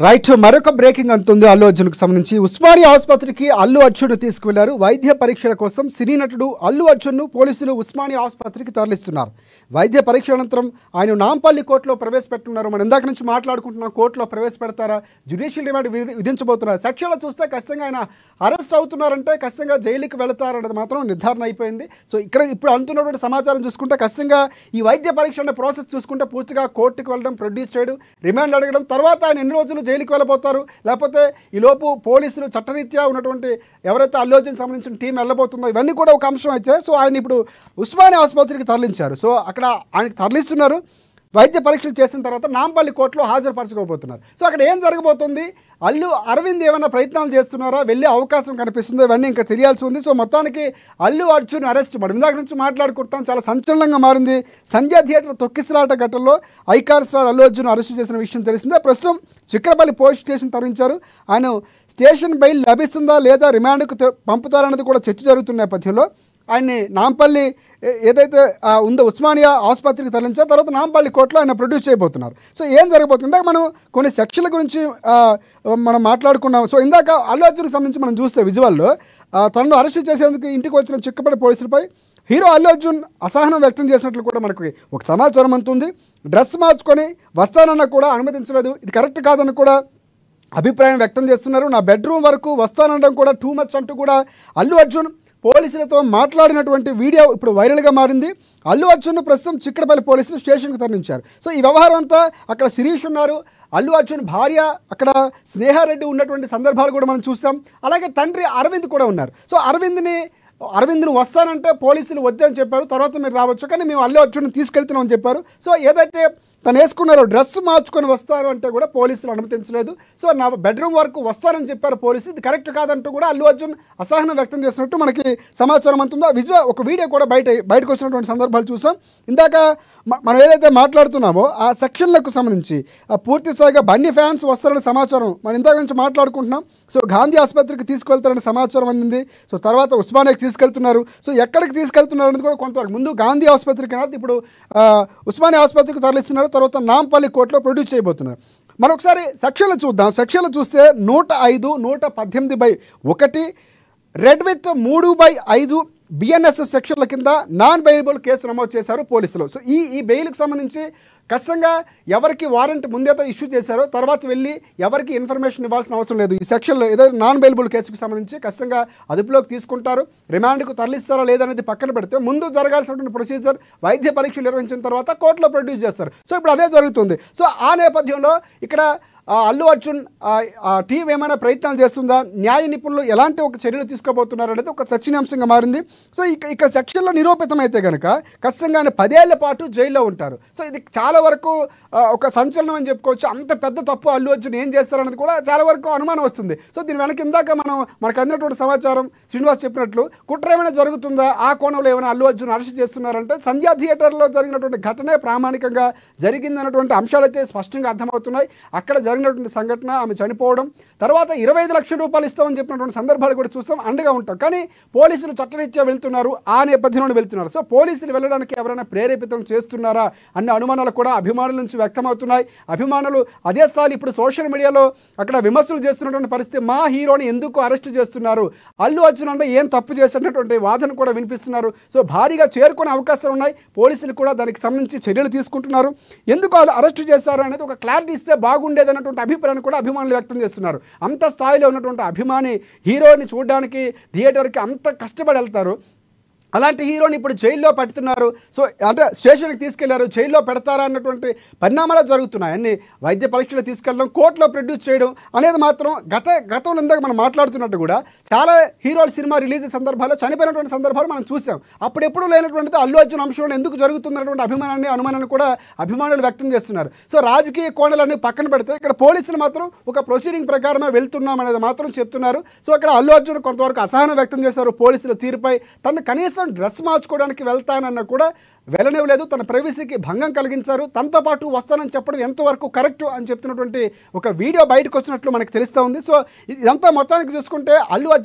Right మరొక breaking అంతుంది Allu అర్జున్కు సంబంధించి ఉస్మానియా ఆసుపత్రికి అల్లు అర్జున్ తీసుకువెళ్లారు. వైద్య పరీక్షల కోసం సినీ నటుడు అల్లు అర్జున్ను పోలీసులు ఉస్మానియా ఆసుపత్రికి తరలిస్తున్నారు. వైద్య పరీక్ష అనంతరం ఆయన నాంపల్లి కోర్టులో ప్రవేశపెట్టున్నారు. మనం ఇందాక నుంచి మాట్లాడుకుంటున్నాం, కోర్టులో ప్రవేశపెడతారా, జ్యుడిషియల్ రిమాండ్ విధించబోతున్నారు. సెక్షన్లో చూస్తే ఖచ్చితంగా ఆయన అరెస్ట్ అవుతున్నారంటే ఖచ్చితంగా జైలుకి వెళతారన్నది మాత్రం నిర్ధారణ అయిపోయింది. సో ఇప్పుడు అంటున్నటువంటి సమాచారం చూసుకుంటే ఖచ్చితంగా ఈ వైద్య పరీక్ష అనే ప్రాసెస్ చూసుకుంటే పూర్తిగా కోర్టుకు వెళ్ళడం, ప్రొడ్యూస్ చేయడం, రిమాండ్ అడగడం, తర్వాత ఆయన ఎన్ని రోజులు జైలుకి వెళ్ళబోతారు, లేకపోతే ఈలోపు పోలీసులు చట్టరీత్యా ఉన్నటువంటి ఎవరైతే అల్లు అర్జున్ సంబంధించిన టీం వెళ్ళబోతుందో ఇవన్నీ కూడా ఒక అంశం అయితే సో ఆయన ఇప్పుడు ఉస్మానియా ఆసుపత్రికి తరలించారు. సో అక్కడ ఆయనకి తరలిస్తున్నారు. వైద్య పరీక్షలు చేసిన తర్వాత నాంపల్లి కోర్టులో హాజరుపరచుకోబోతున్నారు. సో అక్కడ ఏం జరగబోతుంది, అల్లు అరవింద్ ఏమైనా ప్రయత్నాలు చేస్తున్నారా, వెళ్ళే అవకాశం కనిపిస్తుందో ఇవన్నీ ఇంకా తెలియాల్సి ఉంది. సో మొత్తానికి అల్లు అర్జున్ అరెస్ట్ మనం ఇందాక నుంచి మాట్లాడుకుంటాం, చాలా సంచలనంగా మారింది. సంధ్యా థియేటర్ తొక్కిసలాట ఘటనలో ICAR star Allu Arjun arrest చేసిన విషయం తెలిసిందే. ప్రస్తుతం చిక్కడపల్లి పోలీస్ స్టేషన్ తరలించారు. ఆయన స్టేషన్ బెయిల్ లభిస్తుందా లేదా రిమాండ్కు పంపుతారన్నది కూడా చర్చ జరుగుతున్న నేపథ్యంలో ఆయన్ని నాంపల్లి ఏదైతే ఉందో ఉస్మానియా ఆసుపత్రికి తరలించారు. తర్వాత నాంపల్లి కోర్టులో ఆయన ప్రొడ్యూస్ చేయబోతున్నారు. సో ఏం జరగబోతుంది, ఇందాక మనం కొన్ని సెక్షన్ల గురించి మనం మాట్లాడుకున్నాం. సో ఇందాక అల్లు అర్జున్కి సంబంధించి మనం చూస్తే విజువల్లో తనను అరెస్ట్ చేసేందుకు ఇంటికి వచ్చిన చిక్కపల్లి పోలీసులపై హీరో అల్లు అర్జున్ అసహనం వ్యక్తం చేసినట్లు కూడా మనకు ఒక సమాచారం అందుతుంది. డ్రెస్ మార్చుకొని వస్తానన్నా కూడా అనుమతించలేదు, ఇది కరెక్ట్ కాదని కూడా అభిప్రాయం వ్యక్తం చేస్తున్నారు. నా బెడ్రూమ్ వరకు వస్తానడం కూడా టూ మచ్ అంటూ కూడా అల్లు అర్జున్ పోలీసులతో మాట్లాడినటువంటి వీడియో ఇప్పుడు వైరల్గా మారింది. అల్లు అర్జున్ ప్రస్తుతం చిక్కడపల్లి పోలీసులు స్టేషన్కి తరలించారు. సో ఈ వ్యవహారం అంతా అక్కడ శిరీష్ ఉన్నారు, అల్లు అర్జున్ భార్య అక్కడ స్నేహారెడ్డి ఉన్నటువంటి సందర్భాలు కూడా మనం చూసాం. అలాగే తండ్రి అరవింద్ కూడా ఉన్నారు. సో అరవింద్ను వస్తానంటే పోలీసులు వద్దని చెప్పారు, తర్వాత మీరు రావచ్చు, కానీ మేము అల్లు అర్జున్ తీసుకెళ్తున్నామని చెప్పారు. సో ఏదైతే తను వేసుకున్నారో డ్రెస్ మార్చుకొని వస్తారు అంటే కూడా పోలీసులు అనుమతించలేదు. సో నా బెడ్రూమ్ వరకు వస్తానని చెప్పారు పోలీసులు, ఇది కరెక్ట్ కాదంటూ కూడా అల్లు అర్జున్ అసహనం వ్యక్తం చేసినట్టు మనకి సమాచారం అంతుందో. ఒక వీడియో కూడా బయటకు వచ్చినటువంటి సందర్భాలు చూసాం. ఇందాక మనం ఏదైతే మాట్లాడుతున్నామో ఆ సెక్షన్లకు సంబంధించి పూర్తి స్థాయిగా బన్నీ ఫ్యాన్స్ వస్తారనే సమాచారం మనం ఇందాక నుంచి మాట్లాడుకుంటున్నాం. సో గాంధీ ఆసుపత్రికి తీసుకెళ్తారనే సమాచారం అందింది. సో తర్వాత ఉస్మానియాకి తీసుకెళ్తున్నారు. సో ఎక్కడికి తీసుకెళ్తున్నారు అనేది కూడా కొంతవరకు ముందు గాంధీ ఆసుపత్రికి, ఇప్పుడు ఉస్మానియా ఆసుపత్రికి తరలిస్తున్నారు, తర్వాత నాంపల్లి కోర్టులో ప్రొడ్యూస్ చేయబోతున్నారు. మరొకసారి సెక్షన్లు చూద్దాం. సెక్షన్లు చూస్తే 105, 118/1, రెడ్ విత్ 3/5 బిఎన్ఎస్ఎఫ్ సెక్షన్ల కింద నాన్ బెయిలబుల్ కేసు నమోదు చేశారు పోలీసులు. సో ఈ బెయిల్కి సంబంధించి ఖచ్చితంగా ఎవరికి వారెంట్ ముందేతో ఇష్యూ చేశారో తర్వాత వెళ్ళి ఎవరికి ఇన్ఫర్మేషన్ ఇవ్వాల్సిన అవసరం లేదు. ఈ సెక్షన్లో ఏదో నాన్ బెయిలబుల్ కేసుకు సంబంధించి ఖచ్చితంగా అదుపులోకి తీసుకుంటారు. రిమాండ్కు తరలిస్తారా లేదనేది పక్కన పెడితే ముందు జరగాల్సినటువంటి ప్రొసీజర్ వైద్య పరీక్షలు నిర్వహించిన తర్వాత కోర్టులో ప్రొడ్యూస్ చేస్తారు. సో ఇప్పుడు అదే జరుగుతుంది. సో ఆ నేపథ్యంలో ఇక్కడ అల్లు అర్జున్ టీం ఏమైనా ప్రయత్నాలు చేస్తుందా, న్యాయ నిపుణులు ఎలాంటి ఒక చర్యలు తీసుకోబోతున్నారు అనేది ఒక చర్చనీయాంశంగా మారింది. సో ఇక సెక్షన్లో నిరూపితమైతే కనుక ఖచ్చితంగా 10 ఏళ్ల పాటు జైల్లో ఉంటారు. సో ఇది చాలా వరకు ఒక సంచలనం అని చెప్పుకోవచ్చు. అంత పెద్ద తప్పు అల్లు అర్జున్ ఏం చేస్తారనేది కూడా చాలా వరకు అనుమానం వస్తుంది. సో దీని వెనక ఇందాక మనకు అందినటువంటి సమాచారం శ్రీనివాస్ చెప్పినట్లు కుట్ర ఏమైనా జరుగుతుందా, ఆ కోణంలో ఏమైనా అల్లు అర్జున్ అరెస్ట్ చేస్తున్నారంటే సంధ్యా థియేటర్లో జరిగినటువంటి ఘటనే ప్రామాణికంగా జరిగిందన్నటువంటి అంశాలు అయితే స్పష్టంగా అర్థమవుతున్నాయి. అక్కడ జరిగినటువంటి సంఘటన, ఆమె చనిపోవడం, తర్వాత 25 లక్షల రూపాయలు ఇస్తామని చెప్పినటువంటి సందర్భాలు కూడా చూస్తాం, అండగా ఉంటాం. కానీ పోలీసులు చట్టరీత్యా వెళ్తున్నారు, ఆ నేపథ్యంలో వెళ్తున్నారు. సో పోలీసులు వెళ్ళడానికి ఎవరైనా ప్రేరేపితం చేస్తున్నారా అన్న అనుమానాలు కూడా అభిమానుల నుంచి వ్యక్తమవుతున్నాయి. అభిమానులు అదే స్థాయి ఇప్పుడు సోషల్ మీడియాలో అక్కడ విమర్శలు చేస్తున్నటువంటి పరిస్థితి, మా హీరోని ఎందుకు అరెస్ట్ చేస్తున్నారు, అల్లు అర్జున్ అంటే ఏం తప్పు చేస్తున్నటువంటి వాదన కూడా వినిపిస్తున్నారు. సో భారీగా చేరుకునే అవకాశాలు ఉన్నాయి. పోలీసులు కూడా దానికి సంబంధించి చర్యలు తీసుకుంటున్నారు. ఎందుకు వాళ్ళు అరెస్ట్ చేశారు అనేది ఒక క్లారిటీ ఇస్తే బాగుండేదన్నటువంటి అభిప్రాయాన్ని కూడా అభిమానులు వ్యక్తం చేస్తున్నారు. అంత స్థాయిలో ఉన్నటువంటి అభిమాని హీరోని చూడడానికి థియేటర్కి అంత కష్టపడి వెళ్తారు. అలాంటి హీరోని ఇప్పుడు జైల్లో పెడుతున్నారు. సో అంటే స్టేషన్కి తీసుకెళ్లారు, జైల్లో పెడతారా అన్నటువంటి పరిణామాలు జరుగుతున్నాయి. అన్ని వైద్య పరీక్షలు తీసుకెళ్ళడం, కోర్టులో ప్రొడ్యూస్ చేయడం అనేది మాత్రం గతంలో ఇందాక మనం మాట్లాడుతున్నట్టు కూడా చాలా హీరోల సినిమా రిలీజ్ సందర్భాల్లో చనిపోయినటువంటి సందర్భాలు మనం చూసాం. అప్పుడు ఎప్పుడు లేనటువంటిది అల్లు అర్జున్ అంశంలో ఎందుకు జరుగుతున్నటువంటి అనుమానాన్ని కూడా అభిమానులు వ్యక్తం చేస్తున్నారు. సో రాజకీయ కోణాలన్నీ పక్కన పెడితే ఇక్కడ పోలీసులు మాత్రం ఒక ప్రొసీడింగ్ ప్రకారమే వెళ్తున్నాం అనేది మాత్రం చెప్తున్నారు. సో అక్కడ అల్లు అర్జున్ కొంతవరకు అసహనం వ్యక్తం చేశారు పోలీసుల తీరుపై. తను కనీసం డ్రెస్ మార్చుకోవడానికి వెళ్తానన్నా కూడా వెళ్ళనివ్వలేదు, తన ప్రైవసీకి భంగం కలిగించారు. తనతో పాటు వస్తానని చెప్పడం ఎంతవరకు కరెక్ట్ అని చెప్తున్నటువంటి ఒక వీడియో బయటకు వచ్చినట్లు మనకు తెలుస్తూ ఉంది. సో ఇదంతా మొత్తానికి చూసుకుంటే అల్లు అర్జున్